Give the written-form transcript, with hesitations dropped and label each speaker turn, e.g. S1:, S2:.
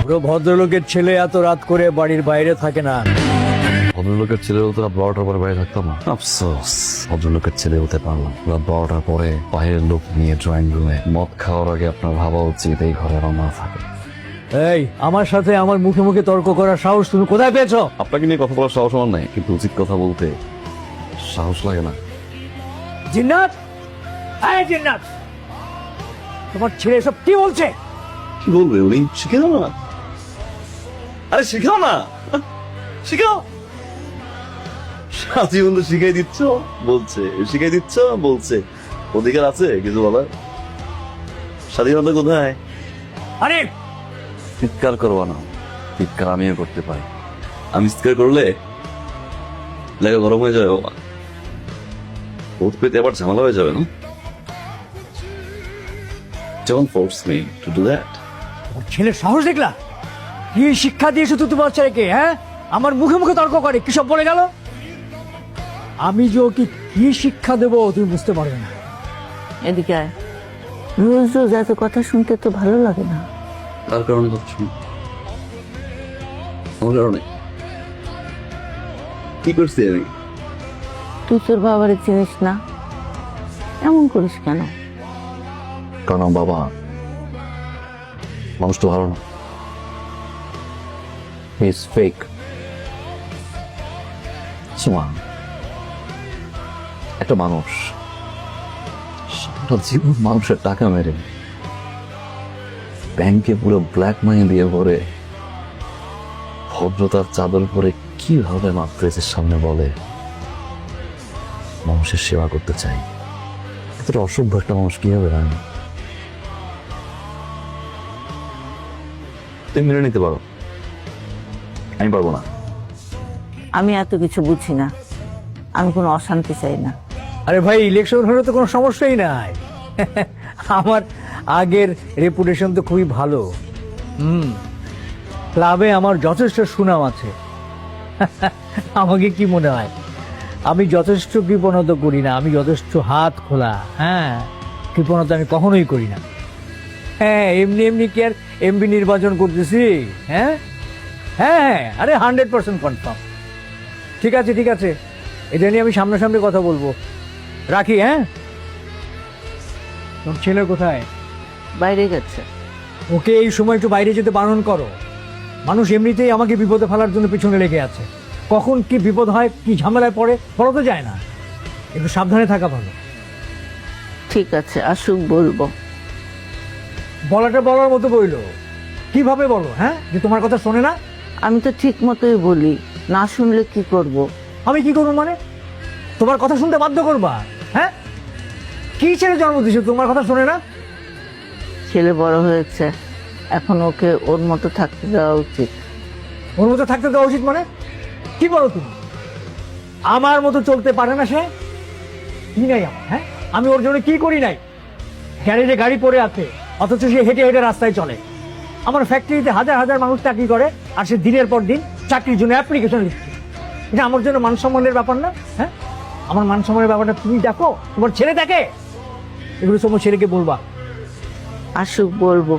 S1: পুরো ভদ্রলোকের ছেলে এত রাত করে বাড়ির বাইরে থাকে না।
S2: ভদ্রলোকের ছেলে হতো রাত 12টার পরে বাইরে থাকতাম না। আফসোস, ভদ্রলোকের ছেলে হতে পারলাম। রাত 12টার পরে বাইরের লোক নিয়ে ড্রয়িং রুমে মদ খাওয়ার আগে আপনার ভাবা উচিত এই ঘরে আর না থাকে।
S1: এই আমার সাথে আমার মুখে মুখে তর্ক করার সাহস তুমি কোথায় পেয়েছো?
S2: আপনাকে নিয়ে কথা বলার সাহস আমার নাই, কিন্তু উচিত কথা বলতে সাহস লাগে না।
S1: জিন্নাত, এই জিন্নাত, তোমার ছেলে সব কি বলছে?
S2: কি বলবে উনি? শিখে দাও না। আরে শিখাও না, শিখাও। সাথী বন্ধু শিখাই দিচ্ছ বলছে, শিখাই দিচ্ছ বলছে, অধিকার আছে কিছু বলার? স্বাধীনতা কোথায়?
S1: আরে
S2: চিৎকার করবো না, চিৎকার আমিও করতে পারি। আমি চিৎকার করলে লেগে গরম হয়ে যাবে বাবা, ভোট পেতে আবার ঝামেলা হয়ে যাবে না। Don't force me to do that.
S1: ওর ছেলের সাহস দেখলা? কি শিক্ষা দিয়েছো তুই তোমার ছেলেকে? হ্যাঁ, আমার মুখে মুখে তর্ক করে কি সব বলে গেল? আমি যে ওকে কি শিক্ষা দেবো তুমি বুঝতে পারবে না।
S3: এদিকে আয়। রোজ রোজ এত কথা শুনতে তো ভালো লাগে না।
S2: তার কারণে কথা শুনি, আমার কারণে কি করছি আমি?
S3: তুই তোর বাবারে চিনিস না, এমন করিস কেন?
S2: কারণ আমার বাবা মানুষ তো ভালো না, হি ইজ ফেক। একটা মানুষ সারাটা জীবন মানুষের টাকা মেরে ব্যাংকে পুরো ব্ল্যাক মানি দিয়ে ভরে ভদ্রতার চাদর পরে কিভাবে মাত্রেসের সামনে বলে মানুষের সেবা করতে চাই? এতটা অসভ্য একটা মানুষ কিভাবে হয় না? তুমি মেনে নিতে পারো, আমি পারবো না।
S3: আমি এত কিছু বুঝি না, আমি কোনো অশান্তি চাই না।
S1: আরে ভাই, ইলেকশন হলে তো কোনো সমস্যাই নাই। আমার আগের রেপুটেশন তো খুবই ভালো। ক্লাবে আমার যথেষ্ট সুনাম আছে। আমাকে কি মনে হয় আমি যথেষ্ট কৃপণতা করি না? আমি যথেষ্ট হাত খোলা। হ্যাঁ, কৃপণতা আমি কখনোই করি না। হ্যাঁ, এমনি এমনি কি আর এমপি নির্বাচন করতেছি? হ্যাঁ হ্যাঁ, আরে 100% কনফার্ম। ঠিক আছে ঠিক আছে, এটা নিয়ে আমি সামনাসামনি কথা বলবো। রাখি। হ্যাঁ, তোর ছেলে কোথায়?
S3: বাইরে গেছে।
S1: ওকে এই সময় একটু বাইরে যেতে বারণ করো। মানুষ এমনিতেই আমাকে বিপদে ফেলার জন্য পিছনে লেগে আছে। কখন কি বিপদ হয়, কি ঝামেলায় পড়ে বলা তো যায় না। একটু সাবধানে থাকা ভালো।
S3: ঠিক আছে, আসুক বলবো।
S1: বলাটা বলার মতো বইলো, কিভাবে বলো? হ্যাঁ, যে তোমার কথা শোনে না?
S3: আমি তো ঠিক মতোই বলি, না শুনলে কি করব?
S1: আমি কি করবো মানে? তোমার কথা শুনতে বাধ্য করবা? হ্যাঁ, কি ছেলে জন্ম দিছো তোমার কথা শোনে না?
S3: ছেলে বড় হয়েছে, এখন ওকে ওর মতো থাকতে দেওয়া উচিত।
S1: ওর মতো থাকতে দেওয়া উচিত মানে? কি বলো তুমি? আমার মতো চলতে পারে না সে? কি নাই আমার? হ্যাঁ, আমি ওর জন্য কি করি নাই? গ্যারেজে গাড়ি পড়ে আছে, অথচ সে হেঁটে হেঁটে রাস্তায় চলে। আমার ফ্যাক্টরিতে হাজার হাজার মানুষ চাকরি করে, আর সে দিনের পর দিন চাকরির জন্য অ্যাপ্লিকেশন লিখছে। এটা আমার জন্য মান সম্মানের ব্যাপার না? হ্যাঁ, আমার মান সম্মানের ব্যাপারটা তুমি দেখো, তোমার ছেলে দেখে। এগুলো তোমার ছেলেকে বলবা।
S3: আসুক বলবো।